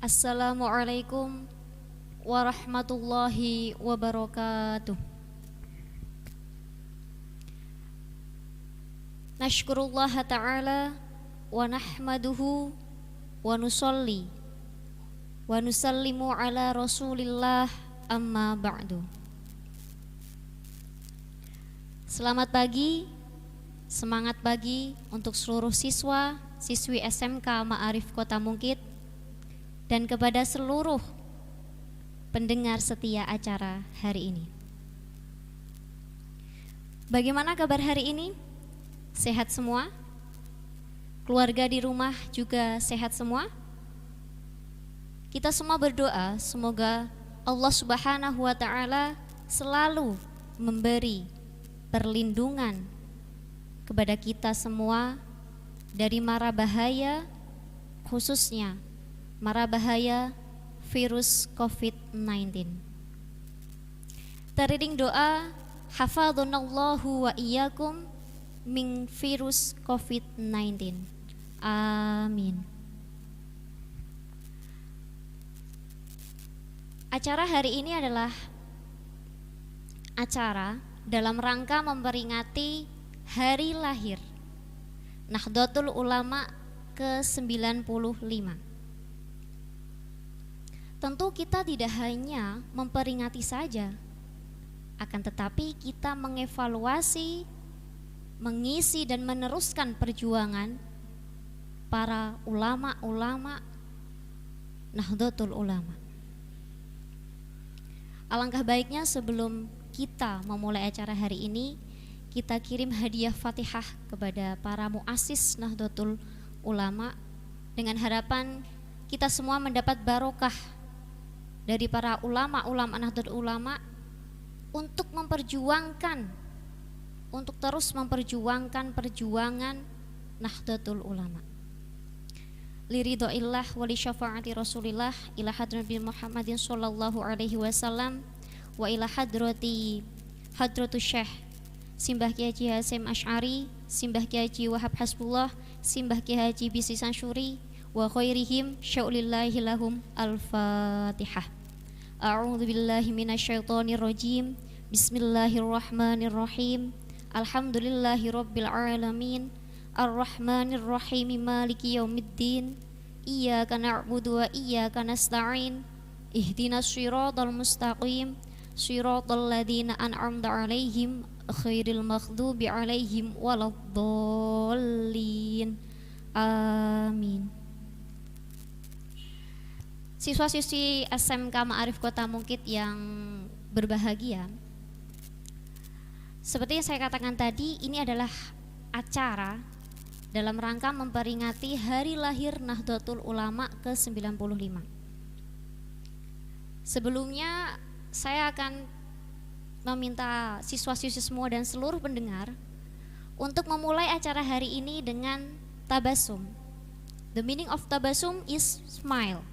Assalamualaikum warahmatullahi wabarakatuh. Nashkurullah ta'ala wa nahmaduhu wa nusalli wa nusallimu ala rasulillah amma ba'du. Selamat pagi, semangat pagi untuk seluruh siswa, siswi SMK Ma'arif Kota Mungkit dan kepada seluruh pendengar setia acara hari ini. Bagaimana kabar hari ini? Sehat semua? Keluarga di rumah juga sehat semua? Kita semua berdoa semoga Allah Subhanahu wa Ta'ala selalu memberi perlindungan kepada kita semua dari mara bahaya, khususnya mara bahaya virus COVID-19. Teriring doa, hafadhunallahu wa iyyakum min virus COVID-19. Amin. Acara hari ini adalah acara dalam rangka memperingati hari lahir Nahdlatul Ulama ke-95. Tentu kita tidak hanya memperingati saja, akan tetapi kita mengevaluasi, mengisi dan meneruskan perjuangan para ulama-ulama Nahdlatul Ulama. Alangkah baiknya sebelum kita memulai acara hari ini, kita kirim hadiah Fatihah kepada para muassis Nahdlatul Ulama dengan harapan kita semua mendapat barokah dari para ulama-ulama Nahdlatul Ulama untuk terus memperjuangkan perjuangan Nahdlatul Ulama. Liridhoillah wali syafaati Rasulillah ila hadrati Muhammadin sallallahu alaihi wasallam wa ila hadratus Syekh Simbah Kiai Haji Hasyim Asy'ari, Simbah Kiai Haji Wahab Hasbullah, Simbah Kiai Haji Bisi Sansuri wa khairihim syaulillahi lahum. Al-Fatihah. A'udzu billahi minasyaitonir rajim. Bismillahirrahmanirrahim. Alhamdulillahi rabbil alamin. Arrahmanir rahim. Maliki yaumiddin. Iyyaka na'budu wa iyyaka nasta'in. Ihdinas shiratal mustaqim. Shiratal ladzina an'amta 'alaihim ghairil maghdubi 'alaihim waladdallin. Amin. Siswa-siswi SMK Ma'arif Kota Mungkit yang berbahagia, seperti yang saya katakan tadi, ini adalah acara dalam rangka memperingati hari lahir Nahdlatul Ulama ke-95. Sebelumnya saya akan meminta siswa-siswi semua dan seluruh pendengar untuk memulai acara hari ini dengan tabasum. The meaning of tabasum is smile.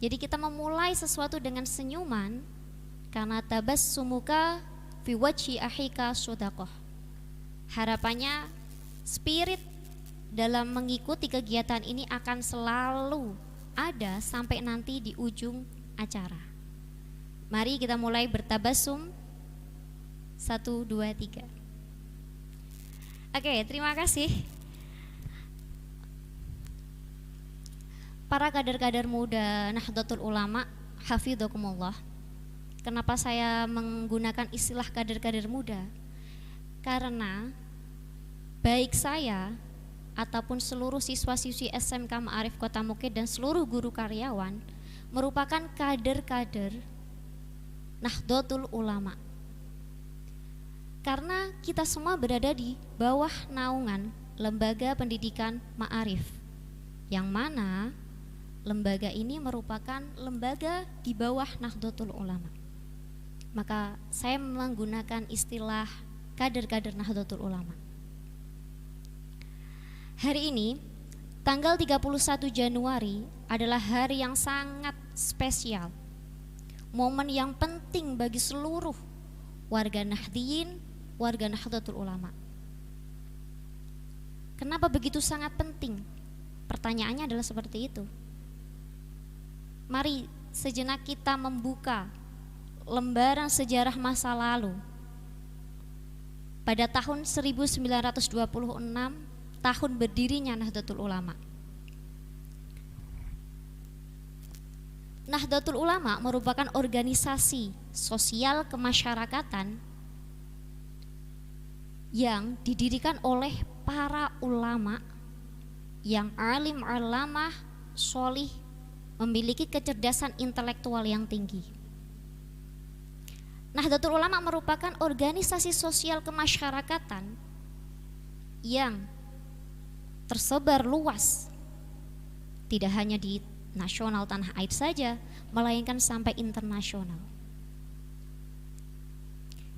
Jadi kita memulai sesuatu dengan senyuman, karena tabassumuka fi wajhi akhika shadaqah. Harapannya spirit dalam mengikuti kegiatan ini akan selalu ada sampai nanti di ujung acara. Mari kita mulai bertabasum. 1, 2, 3. Oke, terima kasih. Para kader-kader muda Nahdlatul Ulama, hafidhakumullah. Kenapa saya menggunakan istilah kader-kader muda? Karena baik saya ataupun seluruh siswa-siswi SMK Ma'arif Kota Mungkit dan seluruh guru karyawan merupakan kader-kader Nahdlatul Ulama. Karena kita semua berada di bawah naungan Lembaga Pendidikan Ma'arif, yang mana lembaga ini merupakan lembaga di bawah Nahdlatul Ulama. Maka saya menggunakan istilah kader-kader Nahdlatul Ulama. Hari ini, tanggal 31 Januari adalah hari yang sangat spesial. Momen yang penting bagi seluruh warga Nahdliyin, warga Nahdlatul Ulama. Kenapa begitu sangat penting? Pertanyaannya adalah seperti itu. Mari sejenak kita membuka lembaran sejarah masa lalu. Pada tahun 1926, tahun berdirinya Nahdlatul Ulama. Nahdlatul Ulama merupakan organisasi sosial kemasyarakatan yang didirikan oleh para ulama yang alim, alamah, solih, memiliki kecerdasan intelektual yang tinggi. Nahdlatul Ulama merupakan organisasi sosial kemasyarakatan yang tersebar luas, tidak hanya di nasional tanah air saja, melainkan sampai internasional.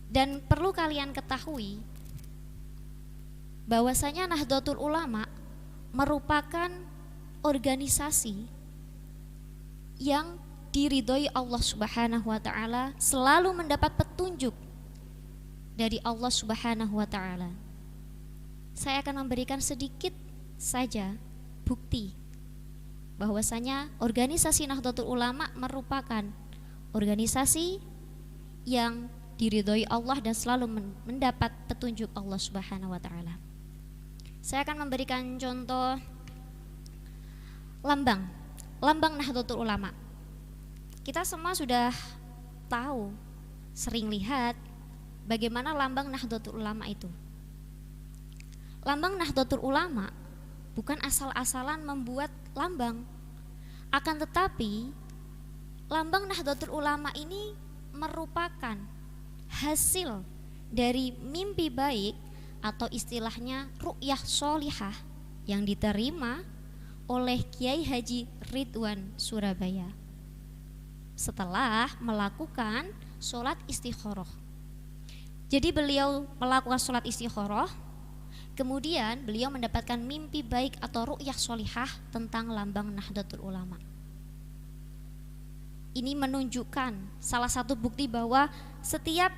Dan perlu kalian ketahui bahwasanya Nahdlatul Ulama merupakan organisasi yang diridhoi Allah Subhanahu wa taala, selalu mendapat petunjuk dari Allah Subhanahu wa taala. Saya akan memberikan sedikit saja bukti bahwasanya organisasi Nahdlatul Ulama merupakan organisasi yang diridhoi Allah dan selalu mendapat petunjuk Allah Subhanahu wa taala. Saya akan memberikan contoh lambang Nahdlatul Ulama. Kita semua sudah tahu, sering lihat bagaimana lambang Nahdlatul Ulama itu. Lambang Nahdlatul Ulama bukan asal-asalan membuat lambang, akan tetapi lambang Nahdlatul Ulama ini merupakan hasil dari mimpi baik atau istilahnya ru'yah sholihah yang diterima oleh Kiai Haji Ridwan Surabaya setelah melakukan sholat istikharah. Jadi beliau melakukan sholat istikharah, kemudian beliau mendapatkan mimpi baik atau ru'yah sholihah tentang lambang Nahdlatul Ulama. Ini menunjukkan salah satu bukti bahwa setiap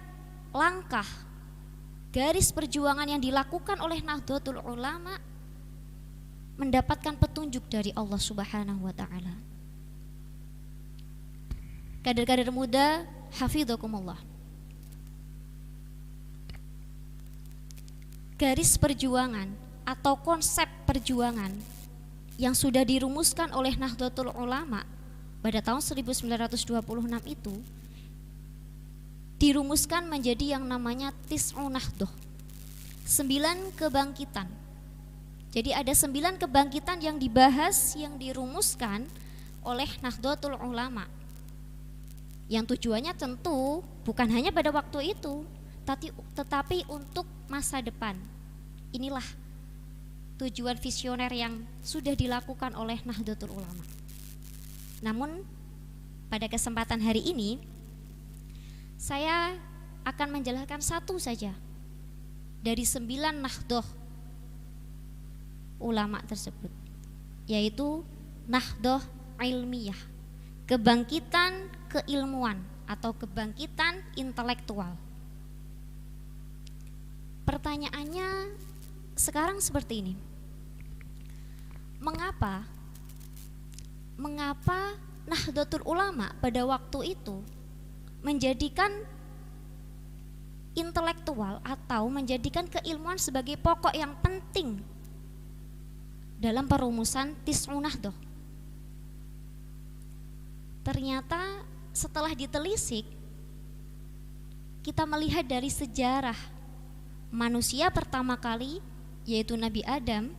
langkah garis perjuangan yang dilakukan oleh Nahdlatul Ulama mendapatkan petunjuk dari Allah Subhanahu wa taala. Kader-kader muda, hafidhakumullah. Garis perjuangan atau konsep perjuangan yang sudah dirumuskan oleh Nahdlatul Ulama pada tahun 1926 itu dirumuskan menjadi yang namanya Tis'u Nahdhah, 9 kebangkitan. Jadi ada 9 kebangkitan yang dibahas, yang dirumuskan oleh Nahdlatul Ulama, yang tujuannya tentu bukan hanya pada waktu itu, tetapi untuk masa depan. Inilah tujuan visioner yang sudah dilakukan oleh Nahdlatul Ulama. Namun pada kesempatan hari ini saya akan menjelaskan satu saja dari 9 Nahdhah ulama tersebut, yaitu Nahdhah ilmiyah, kebangkitan keilmuan atau kebangkitan intelektual. Pertanyaannya sekarang seperti ini. Mengapa Nahdlatul Ulama pada waktu itu menjadikan intelektual atau menjadikan keilmuan sebagai pokok yang penting dalam perumusan Tis'u Nahdhah? Ternyata setelah ditelisik, kita melihat dari sejarah manusia pertama kali, yaitu Nabi Adam.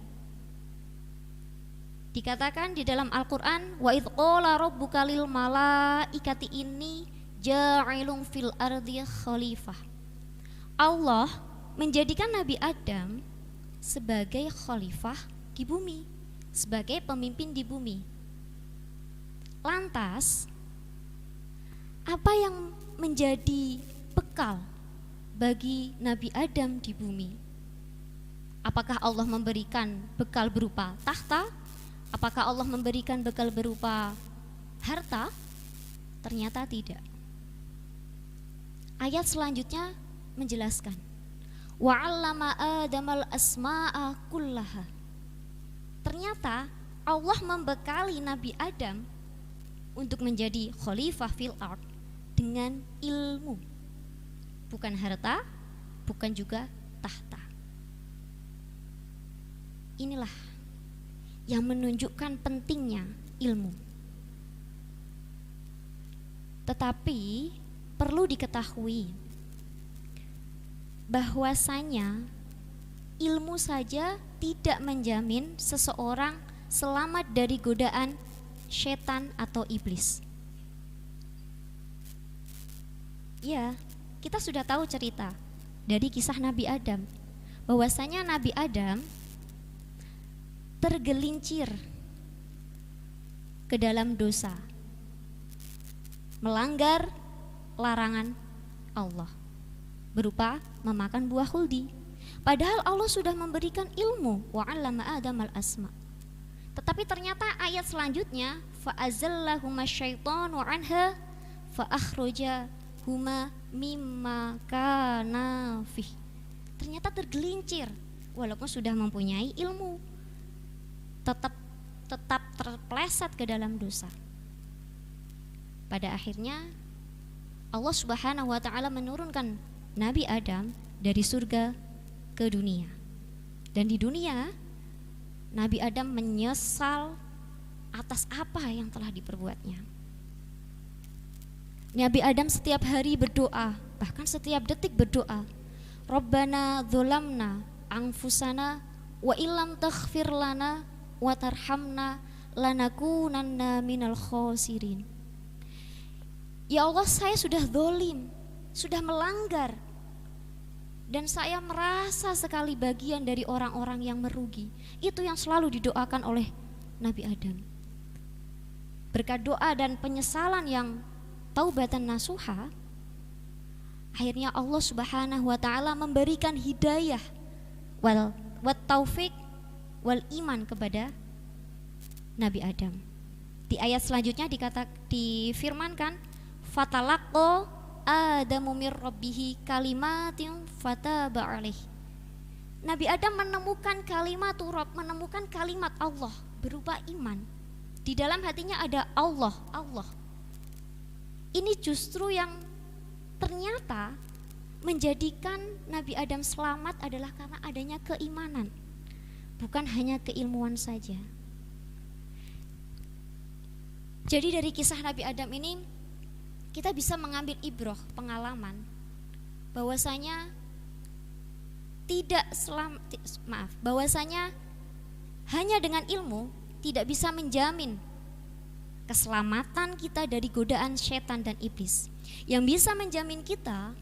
Dikatakan di dalam Al-Quran, wa idh qala rabbuka lil malaikati inni ja'ilun fil ardi khalifah. Allah menjadikan Nabi Adam sebagai khalifah di bumi, sebagai pemimpin di bumi. Lantas, apa yang menjadi bekal bagi Nabi Adam di bumi? Apakah Allah memberikan bekal berupa tahta? Apakah Allah memberikan bekal berupa harta? Ternyata tidak. Ayat selanjutnya menjelaskan, wa 'allama Adamal asma'a kullaha. Ternyata Allah membekali Nabi Adam untuk menjadi khalifah fil ard dengan ilmu, bukan harta, bukan juga tahta. Inilah yang menunjukkan pentingnya ilmu. Tetapi perlu diketahui bahwasanya ilmu saja tidak menjamin seseorang selamat dari godaan setan atau iblis. Ya, kita sudah tahu cerita dari kisah Nabi Adam, bahwasanya Nabi Adam tergelincir ke dalam dosa, melanggar larangan Allah berupa memakan buah khuldi. Padahal Allah sudah memberikan ilmu, wa 'allama Adam al-asma. Tetapi ternyata ayat selanjutnya, fa azallahuma syaitanu anha fa akhrajahuma mimma kana fih. Ternyata tergelincir walaupun sudah mempunyai ilmu, tetap terpeleset ke dalam dosa. Pada akhirnya Allah Subhanahu wa taala menurunkan Nabi Adam dari surga ke dunia. Dan di dunia Nabi Adam menyesal atas apa yang telah diperbuatnya. Nabi Adam setiap hari berdoa, bahkan setiap detik berdoa, Rabbana dzolamna anfusana wa illam taghfir lana wa tarhamna lanakunanna minal khosirin. Ya Allah, saya sudah zalim, sudah melanggar, dan saya merasa sekali bagian dari orang-orang yang merugi. Itu yang selalu didoakan oleh Nabi Adam. Berkat doa dan penyesalan yang taubatan nasuha, akhirnya Allah Subhanahu wa taala memberikan hidayah wal taufik wal iman kepada Nabi Adam. Di ayat selanjutnya difirmankan, fatalaqqa Adamu mir rabbihi kalimatin fataba alaih. Nabi Adam menemukan kalimat Rabb, menemukan kalimat Allah berupa iman. Di dalam hatinya ada Allah. Ini justru yang ternyata menjadikan Nabi Adam selamat adalah karena adanya keimanan, bukan hanya keilmuan saja. Jadi dari kisah Nabi Adam ini kita bisa mengambil ibroh, pengalaman, bahwasanya bahwasanya hanya dengan ilmu tidak bisa menjamin keselamatan kita dari godaan setan dan iblis. Yang bisa menjamin kita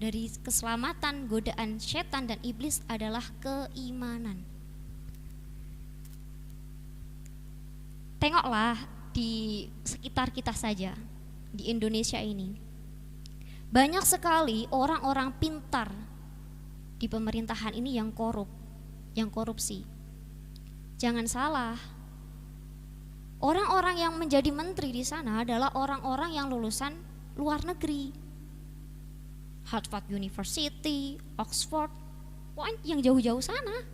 dari keselamatan godaan setan dan iblis adalah keimanan. Tengoklah di sekitar kita saja, di Indonesia ini banyak sekali orang-orang pintar di pemerintahan ini yang korupsi. Jangan salah, orang-orang yang menjadi menteri di sana adalah orang-orang yang lulusan luar negeri, Harvard University, Oxford, pokoknya yang jauh-jauh sana.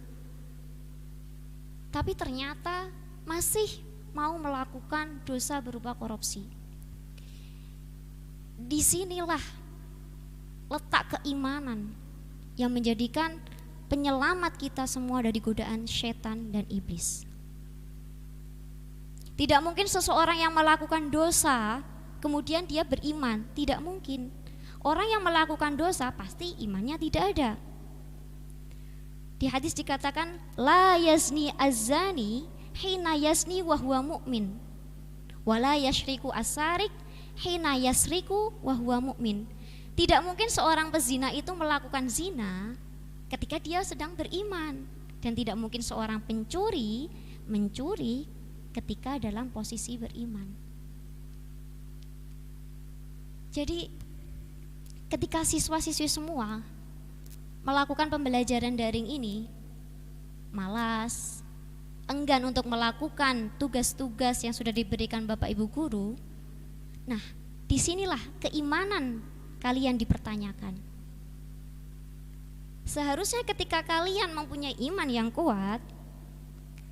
Tapi ternyata masih mau melakukan dosa berupa korupsi. Disinilah letak keimanan yang menjadikan penyelamat kita semua dari godaan setan dan iblis. Tidak mungkin seseorang yang melakukan dosa kemudian dia beriman, tidak mungkin. Orang yang melakukan dosa pasti imannya tidak ada. Di hadis dikatakan la yazni az-zani hina yazni wa huwa mu'min wa la yashriku as-sarik hina yasriku wa huwa mu'min. Tidak mungkin seorang pezina itu melakukan zina ketika dia sedang beriman, dan tidak mungkin seorang pencuri mencuri ketika dalam posisi beriman. Jadi ketika siswa-siswi semua melakukan pembelajaran daring ini, malas, enggan untuk melakukan tugas-tugas yang sudah diberikan Bapak Ibu guru, nah, disinilah keimanan kalian dipertanyakan. Seharusnya ketika kalian mempunyai iman yang kuat,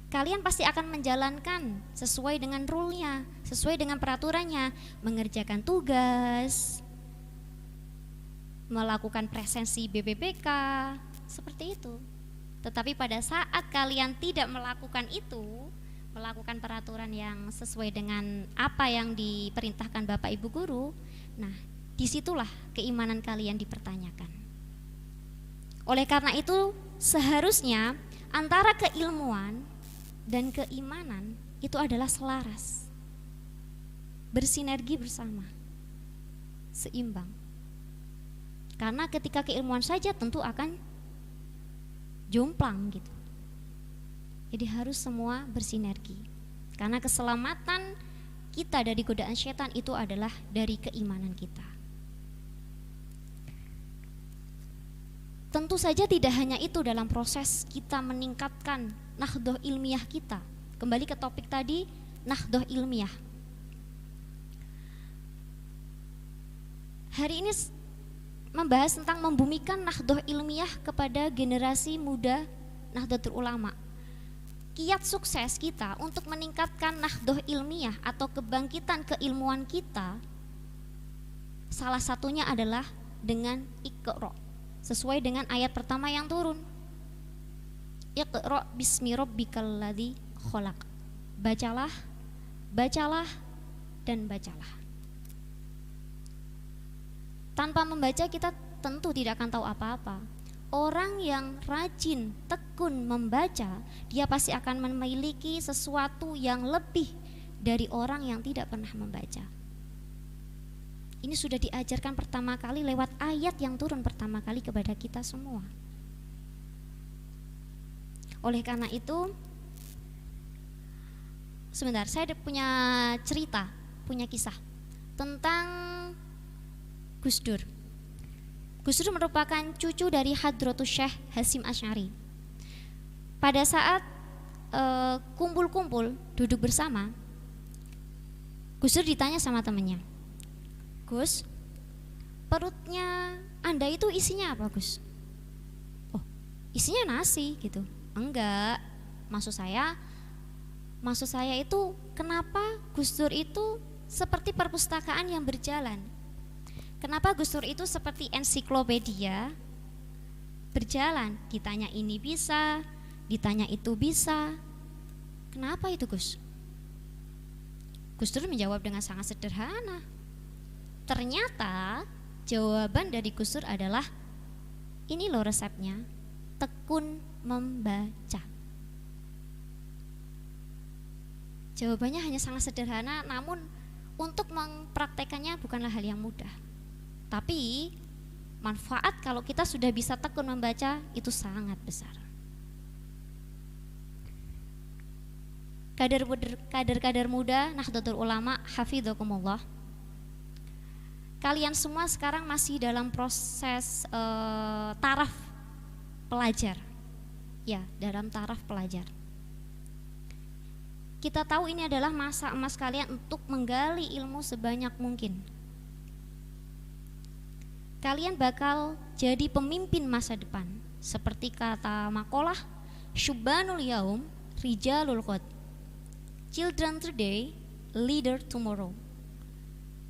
Kalian pasti akan menjalankan sesuai dengan rule-nya, sesuai dengan peraturannya, mengerjakan tugas, melakukan presensi BPPK, seperti itu. Tetapi pada saat kalian tidak melakukan itu, melakukan peraturan yang sesuai dengan apa yang diperintahkan Bapak Ibu Guru, nah disitulah keimanan kalian dipertanyakan. Oleh karena itu seharusnya antara keilmuan dan keimanan itu adalah selaras, bersinergi bersama, seimbang. Karena ketika keilmuan saja tentu akan jomplang gitu. Jadi harus semua bersinergi. Karena keselamatan kita dari godaan setan itu adalah dari keimanan kita. Tentu saja tidak hanya itu dalam proses kita meningkatkan nahdhah ilmiah kita. Kembali ke topik tadi, nahdhah ilmiah. Hari ini membahas tentang membumikan nahdhah ilmiah kepada generasi muda Nahdlatul Ulama. Kiat sukses kita untuk meningkatkan nahdhah ilmiah atau kebangkitan keilmuan kita, salah satunya adalah dengan Iqra, sesuai dengan ayat pertama yang turun. Iqra bismi rabbikal ladzi khalaq. Bacalah, bacalah, dan bacalah. Tanpa membaca kita tentu tidak akan tahu apa-apa. Orang yang rajin, tekun membaca, dia pasti akan memiliki sesuatu yang lebih dari orang yang tidak pernah membaca. Ini sudah diajarkan pertama kali lewat ayat yang turun pertama kali kepada kita semua. Oleh karena itu, sebentar, saya punya cerita, punya kisah tentang Gus Dur. Gus Dur merupakan cucu dari Hadratus Syekh Hasyim Asy'ari. Pada saat kumpul-kumpul, duduk bersama, Gus Dur ditanya sama temannya, Gus, perutnya Anda itu isinya apa, Gus? Oh, isinya nasi gitu. Enggak, maksud saya itu kenapa Gus Dur itu seperti perpustakaan yang berjalan? Kenapa Gus Dur itu seperti ensiklopedia berjalan? Ditanya ini bisa, ditanya itu bisa. Kenapa itu, Gus? Gus Dur menjawab dengan sangat sederhana. Ternyata jawaban dari Gus Dur adalah, ini loh resepnya, tekun membaca. Jawabannya hanya sangat sederhana, namun untuk mempraktekannya bukanlah hal yang mudah. Tapi manfaat kalau kita sudah bisa tekun membaca itu sangat besar. Kader-kader muda Nahdlatul Ulama hafidzakumullah, kalian semua sekarang masih dalam proses taraf pelajar. Ya, dalam taraf pelajar. Kita tahu ini adalah masa emas kalian untuk menggali ilmu sebanyak mungkin. Kalian bakal jadi pemimpin masa depan. Seperti kata makalah, Syubbanul Yaum, Rijalul Ghad. Children today, leader tomorrow.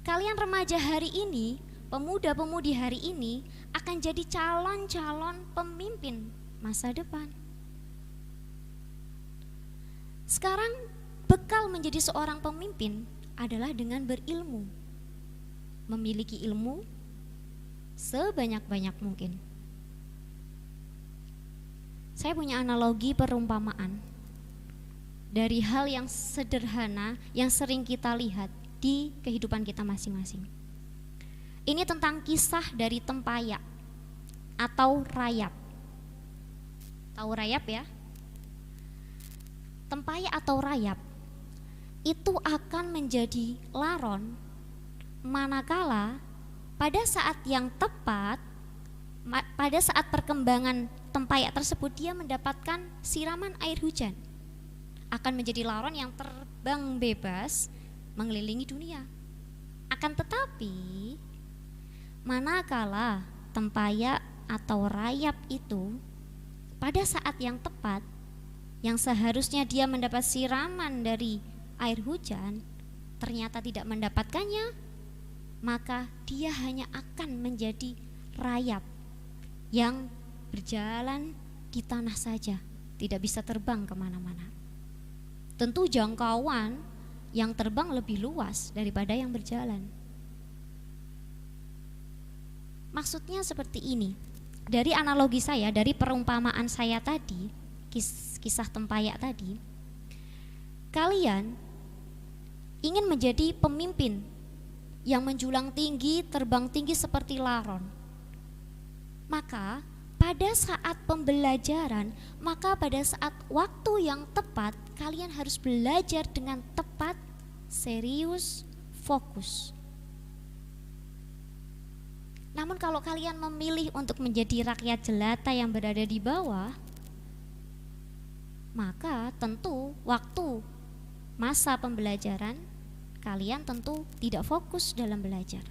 Kalian remaja hari ini, pemuda-pemudi hari ini akan jadi calon-calon pemimpin masa depan. Sekarang bekal menjadi seorang pemimpin adalah dengan berilmu. Memiliki ilmu sebanyak-banyak mungkin. Saya punya analogi perumpamaan dari hal yang sederhana yang sering kita lihat di kehidupan kita masing-masing. Ini tentang kisah dari tempayak atau rayap. Tahu rayap ya? Tempayak atau rayap itu akan menjadi laron manakala pada saat yang tepat, pada saat perkembangan tempayak tersebut dia mendapatkan siraman air hujan, akan menjadi laron yang terbang bebas mengelilingi dunia. Akan tetapi manakala tempayak atau rayap itu pada saat yang tepat yang seharusnya dia mendapat siraman dari air hujan, ternyata tidak mendapatkannya, maka dia hanya akan menjadi rayap yang berjalan di tanah saja, tidak bisa terbang kemana-mana. Tentu jangkauan yang terbang lebih luas daripada yang berjalan. Maksudnya seperti ini. Dari analogi saya, dari perumpamaan saya tadi, kisah tempayak tadi, kalian ingin menjadi pemimpin yang menjulang tinggi, terbang tinggi seperti laron. Maka pada saat pembelajaran, maka pada saat waktu yang tepat, kalian harus belajar dengan tepat, serius, fokus. Namun kalau kalian memilih untuk menjadi rakyat jelata yang berada di bawah, maka tentu waktu masa pembelajaran kalian tentu tidak fokus dalam belajar.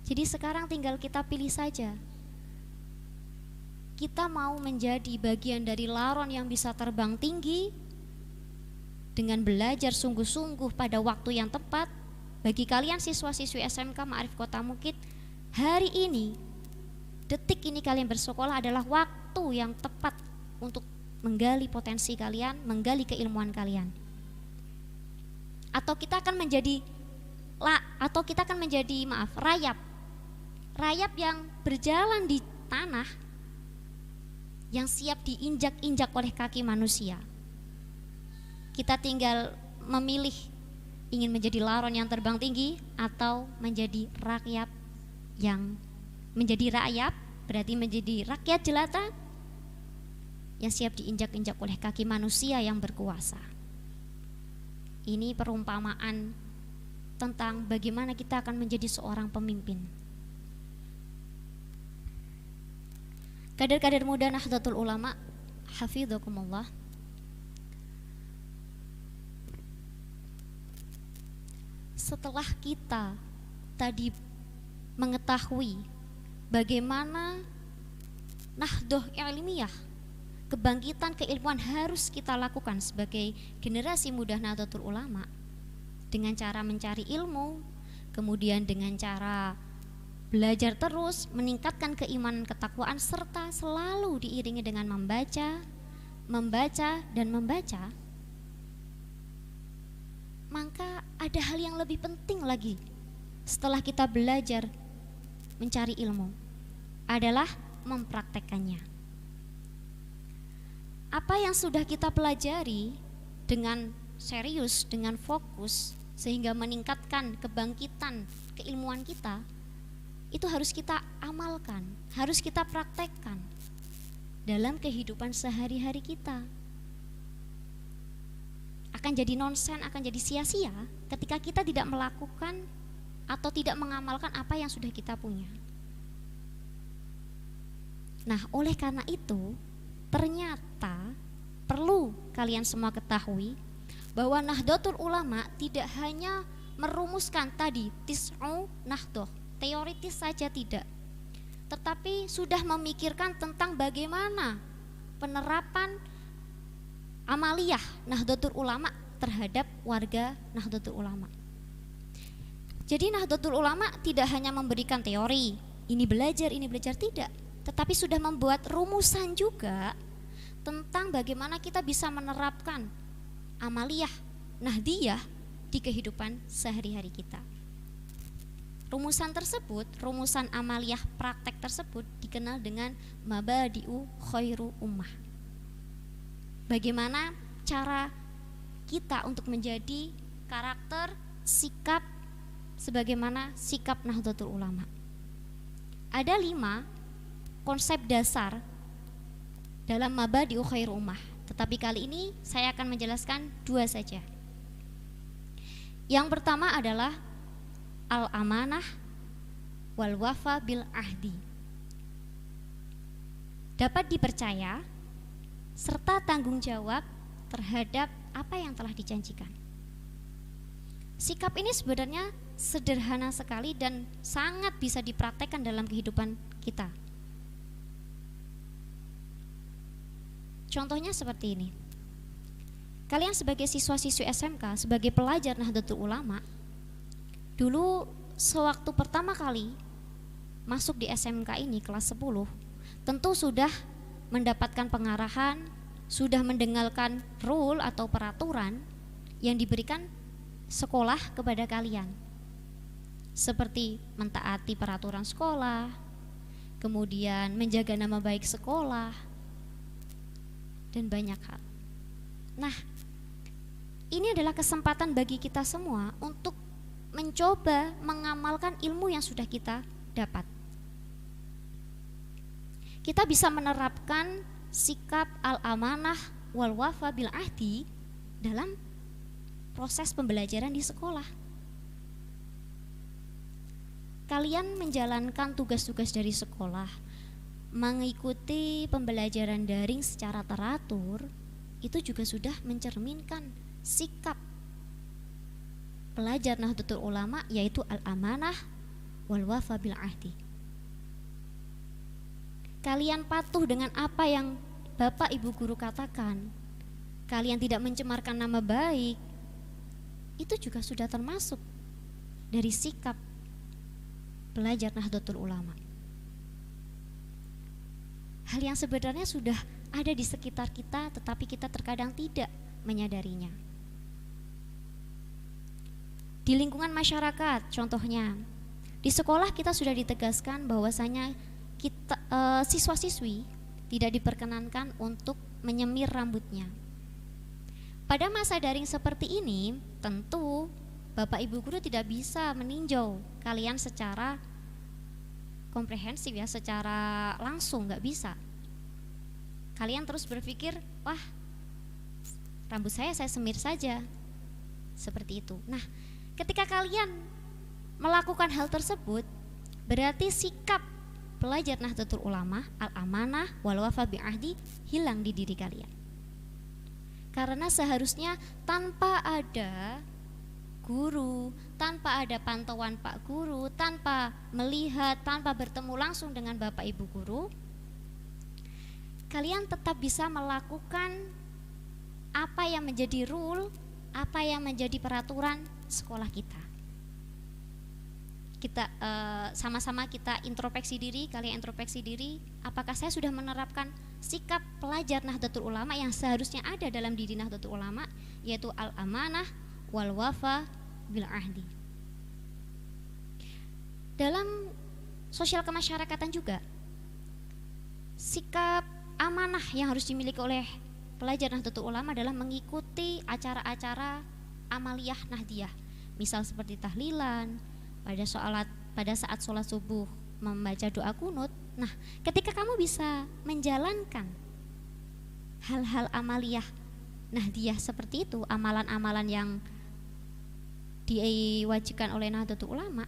Jadi sekarang tinggal kita pilih saja. Kita mau menjadi bagian dari laron yang bisa terbang tinggi dengan belajar sungguh-sungguh pada waktu yang tepat. Bagi kalian siswa-siswi SMK Ma'arif Kota Mukit, hari ini, detik ini kalian bersekolah adalah waktu yang tepat untuk menggali potensi kalian, menggali keilmuan kalian. Atau kita akan menjadi rayap yang berjalan di tanah yang siap diinjak-injak oleh kaki manusia. Kita tinggal memilih ingin menjadi laron yang terbang tinggi atau menjadi rakyat yang menjadi rakyat, berarti menjadi rakyat jelata yang siap diinjak-injak oleh kaki manusia yang berkuasa. Ini perumpamaan tentang bagaimana kita akan menjadi seorang pemimpin. Kader-kader muda Nahdlatul Ulama, hafidzakumullah. Setelah kita tadi mengetahui bagaimana nahdoh ilmiah, kebangkitan keilmuan harus kita lakukan sebagai generasi muda Nahdlatul Ulama dengan cara mencari ilmu, kemudian dengan cara belajar terus, meningkatkan keimanan ketakwaan, serta selalu diiringi dengan membaca, dan membaca. Maka ada hal yang lebih penting lagi setelah kita belajar mencari ilmu, adalah mempraktekkannya. Apa yang sudah kita pelajari dengan serius, dengan fokus, sehingga meningkatkan kebangkitan keilmuan kita, itu harus kita amalkan, harus kita praktekkan dalam kehidupan sehari-hari kita. Akan jadi nonsen, akan jadi sia-sia ketika kita tidak melakukan atau tidak mengamalkan apa yang sudah kita punya. Nah, oleh karena itu, ternyata perlu kalian semua ketahui bahwa Nahdlatul Ulama tidak hanya merumuskan tadi tis'u nahdoh, teoritis saja tidak, tetapi sudah memikirkan tentang bagaimana penerapan amaliyah Nahdlatul Ulama terhadap warga Nahdlatul Ulama. Jadi Nahdlatul Ulama tidak hanya memberikan teori, ini belajar, tidak, tetapi sudah membuat rumusan juga tentang bagaimana kita bisa menerapkan amaliyah Nahdiyah di kehidupan sehari-hari kita. Rumusan tersebut, rumusan amaliyah praktek tersebut dikenal dengan Mabadi'u Khairu Ummah. Bagaimana cara kita untuk menjadi karakter, sikap sebagaimana sikap Nahdlatul Ulama. Ada 5 konsep dasar dalam Mabadi'u Khairu Ummah, tetapi kali ini saya akan menjelaskan 2 saja. Yang pertama adalah al-amanah wal wafa bil ahdi. Dapat dipercaya serta tanggung jawab terhadap apa yang telah dijanjikan. Sikap ini sebenarnya sederhana sekali dan sangat bisa dipraktekkan dalam kehidupan kita. Contohnya seperti ini. Kalian sebagai siswa-siswi SMK, sebagai pelajar Nahdlatul Ulama, dulu sewaktu pertama kali masuk di SMK ini kelas 10, tentu sudah mendapatkan pengarahan, sudah mendengarkan rule atau peraturan yang diberikan sekolah kepada kalian. Seperti mentaati peraturan sekolah, kemudian menjaga nama baik sekolah, dan banyak hal. Nah, ini adalah kesempatan bagi kita semua untuk mencoba mengamalkan ilmu yang sudah kita dapat. Kita bisa menerapkan sikap al-amanah wal wafa bil ahdi dalam proses pembelajaran di sekolah. Kalian menjalankan tugas-tugas dari sekolah, mengikuti pembelajaran daring secara teratur, itu juga sudah mencerminkan sikap pelajar Nahdlatul Ulama, yaitu al-amanah wal wafa bil ahdi. Kalian patuh dengan apa yang Bapak Ibu guru katakan, kalian tidak mencemarkan nama baik, itu juga sudah termasuk dari sikap pelajar Nahdlatul Ulama. Hal yang sebenarnya sudah ada di sekitar kita, tetapi kita terkadang tidak menyadarinya. Di lingkungan masyarakat, contohnya, di sekolah kita sudah ditegaskan bahwasanya kita siswa-siswi tidak diperkenankan untuk menyemir rambutnya. Pada masa daring seperti ini, tentu Bapak Ibu guru tidak bisa meninjau kalian secara komprehensif ya, secara langsung nggak bisa. Kalian terus berpikir, wah rambut saya semir saja, seperti itu. Nah, ketika kalian melakukan hal tersebut, berarti sikap pelajar Nahdlatul Ulama, al-amanah wal wafa bi ahdi hilang di diri kalian. Karena seharusnya tanpa ada guru, tanpa ada pantauan Pak Guru, tanpa melihat, tanpa bertemu langsung dengan Bapak Ibu guru, kalian tetap bisa melakukan apa yang menjadi rule, apa yang menjadi peraturan sekolah kita. Kita sama-sama kita introspeksi diri, kalian introspeksi diri, apakah saya sudah menerapkan sikap pelajar Nahdlatul Ulama yang seharusnya ada dalam diri Nahdlatul Ulama, yaitu al-amanah wal wafa bil ahdi. Dalam sosial kemasyarakatan juga, sikap amanah yang harus dimiliki oleh pelajar Nahdlatul Ulama adalah mengikuti acara-acara amaliyah Nahdiyah, misal seperti tahlilan, pada saat sholat subuh membaca doa kunut. Nah, ketika kamu bisa menjalankan hal-hal amaliyah Nahdiyah seperti itu, amalan-amalan yang diwajibkan oleh Nahdlatul Ulama,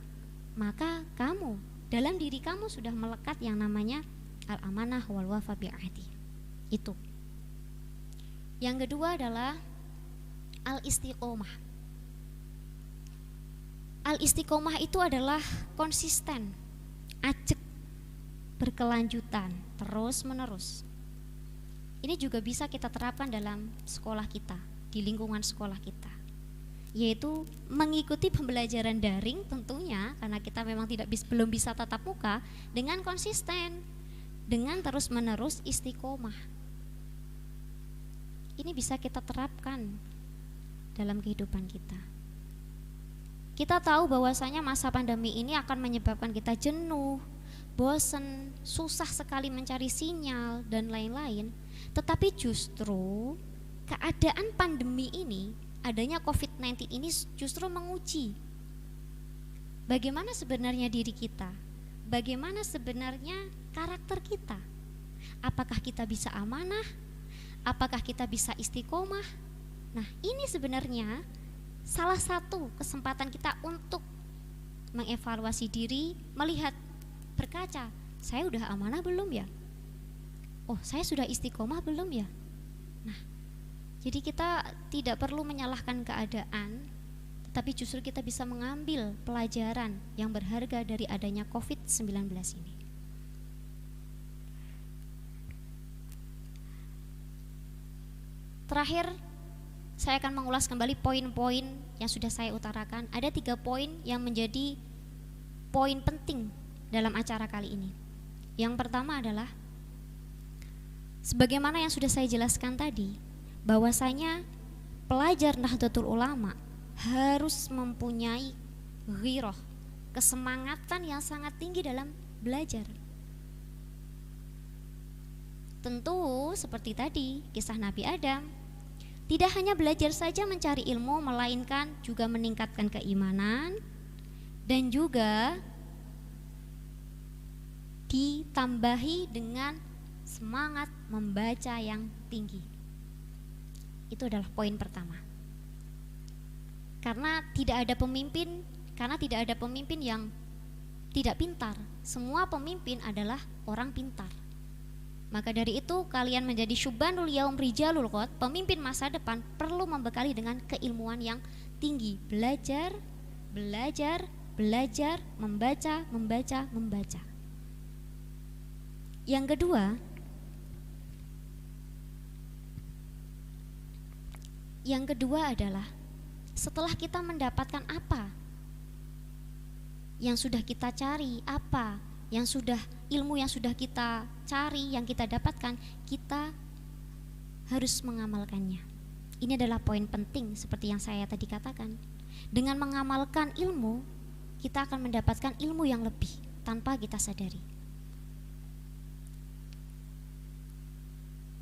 maka kamu, dalam diri kamu sudah melekat yang namanya al-amanah wal wafa bi ahdi. Itu. Yang kedua adalah al-istiqomah. Al-istiqomah itu adalah konsisten, ajak, berkelanjutan, terus menerus. Ini juga bisa kita terapkan dalam sekolah kita, di lingkungan sekolah kita, yaitu mengikuti pembelajaran daring tentunya, karena kita memang belum bisa tatap muka, dengan konsisten, dengan terus menerus istiqomah. Ini bisa kita terapkan dalam kehidupan kita. Kita tahu bahwasanya masa pandemi ini akan menyebabkan kita jenuh, bosan, susah sekali mencari sinyal dan lain-lain. Tetapi justru keadaan pandemi ini, adanya COVID-19 ini justru menguji bagaimana sebenarnya diri kita, bagaimana sebenarnya karakter kita. Apakah kita bisa amanah? Apakah kita bisa istiqomah? Nah, ini sebenarnya salah satu kesempatan kita untuk mengevaluasi diri, melihat, berkaca, saya udah amanah belum ya? Oh, saya sudah istiqomah belum ya? Nah, jadi kita tidak perlu menyalahkan keadaan, tetapi justru kita bisa mengambil pelajaran yang berharga dari adanya COVID-19 ini. terakhir saya akan mengulas kembali poin-poin yang sudah saya utarakan. Ada 3 poin yang menjadi poin penting dalam acara kali ini. Yang pertama adalah sebagaimana yang sudah saya jelaskan tadi, bahwasanya pelajar Nahdlatul Ulama harus mempunyai ghirah, kesemangatan yang sangat tinggi dalam belajar. Tentu seperti tadi kisah Nabi Adam, tidak hanya belajar saja mencari ilmu, melainkan juga meningkatkan keimanan dan juga ditambahi dengan semangat membaca yang tinggi. Itu adalah poin pertama. Karena tidak ada pemimpin yang tidak pintar. Semua pemimpin adalah orang pintar. Maka dari itu kalian menjadi syubanul yaum rijalul ghad, pemimpin masa depan perlu membekali dengan keilmuan yang tinggi. Belajar, membaca. Yang kedua adalah setelah kita mendapatkan apa yang sudah kita cari, ilmu yang sudah kita cari, yang kita dapatkan, kita harus mengamalkannya. Ini adalah poin penting seperti yang saya tadi katakan. Dengan mengamalkan ilmu, kita akan mendapatkan ilmu yang lebih tanpa kita sadari.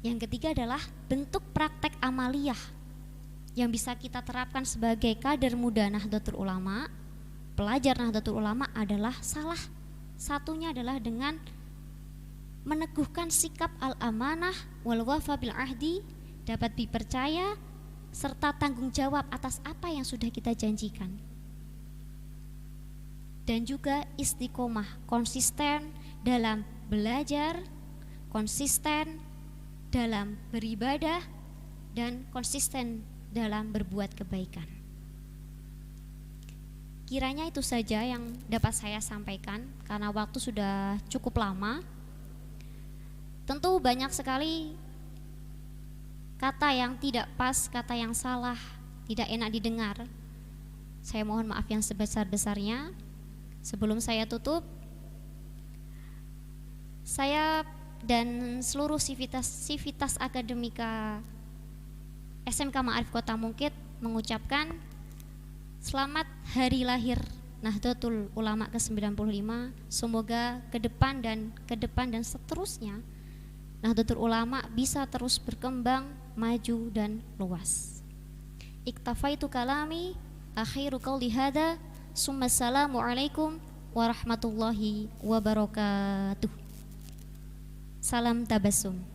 Yang ketiga adalah bentuk praktek amaliyah yang bisa kita terapkan sebagai kader muda Nahdlatul Ulama, pelajar Nahdlatul Ulama adalah salah satunya adalah dengan meneguhkan sikap al-amanah wal wafa bil ahdi, dapat dipercaya serta tanggung jawab atas apa yang sudah kita janjikan. Dan juga istiqomah, konsisten dalam belajar, konsisten dalam beribadah, dan konsisten dalam berbuat kebaikan. Kiranya itu saja yang dapat saya sampaikan karena waktu sudah cukup lama. Tentu banyak sekali kata yang tidak pas, kata yang salah, tidak enak didengar. Saya mohon maaf yang sebesar-besarnya. Sebelum saya tutup, saya dan seluruh sivitas akademika SMK Ma'arif Kota Mungkit mengucapkan selamat hari lahir Nahdlatul Ulama ke-95. Semoga ke depan dan seterusnya Nahdlatul Ulama bisa terus berkembang, maju dan luas. Iktafaitu kalami, akhiru qauli hadza, summa assalamu alaikum warahmatullahi wabarakatuh. Salam tabassum.